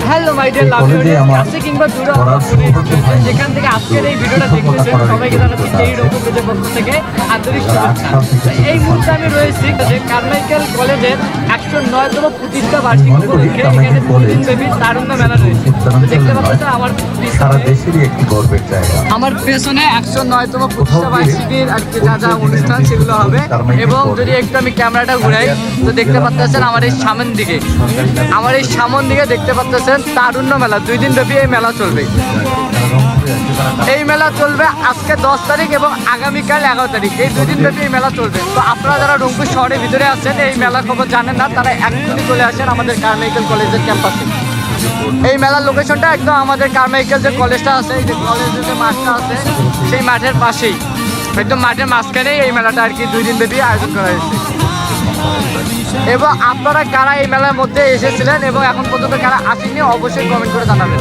Hello my dear লাভ কাছে কিংবা দূরে যেখান থেকে আজকের এই ভিডিওটা দেখতেছেন সবাইকে জানাচ্ছি এই রকম পেজের পক্ষ থেকে আন্তরিক শুভেচ্ছা। এই মুহূর্তে আমি রয়েছি যে কারমাইকেল কলেজের 109তম প্রতিষ্ঠা বার্ষিকী উপলক্ষে এখানে 2 দিন ব্যাপী তারুণ্য মেলা রয়েছে। দেখতে পাচ্ছেন আমার সারা দেশেরই একটি গর্বের জায়গা। আমার পেছনে 109তম প্রতিষ্ঠা বার্ষিকীর যা যা অনুষ্ঠান সেগুলো হবে, এবং যদি একটু আমি ক্যামেরাটা ঘুরাই তো দেখতে পাচ্ছেন আমার এই সামনের দিকে দেখতে পাচ্ছেন তারুণ্য মেলা। 2 দিন ব্যাপী এই মেলা চলবে। এই মেলা চলবে আজকে 10 তারিখ এবং আগামীকাল 11 তারিখ, এই 2 দিন ব্যাপী এই মেলা চলবে। তো আপনারা যারা রংপুর শহরের ভিতরে আছেন, এই মেলা খবর জানেন না, তারা এখনই চলে আসেন আমাদের কারমাইকেল কলেজের ক্যাম্পাসে। এই মেলার লোকেশনটা একদম আমাদের কারমাইকেল যে কলেজটা আছে, এই যে কলেজের যে মাঠটা আছে সেই মাঠের পাশেই, একদম মাঠের মাঝখানেই এই মেলাটা আর কি 2 দিন ব্যাপী আয়োজন করা হয়েছে। এবং আপনারা কারা এই মেলার মধ্যে এসেছিলেন এবং এখন পর্যন্ত কারা আসেননি অবশ্যই কমেন্ট করে জানাবেন।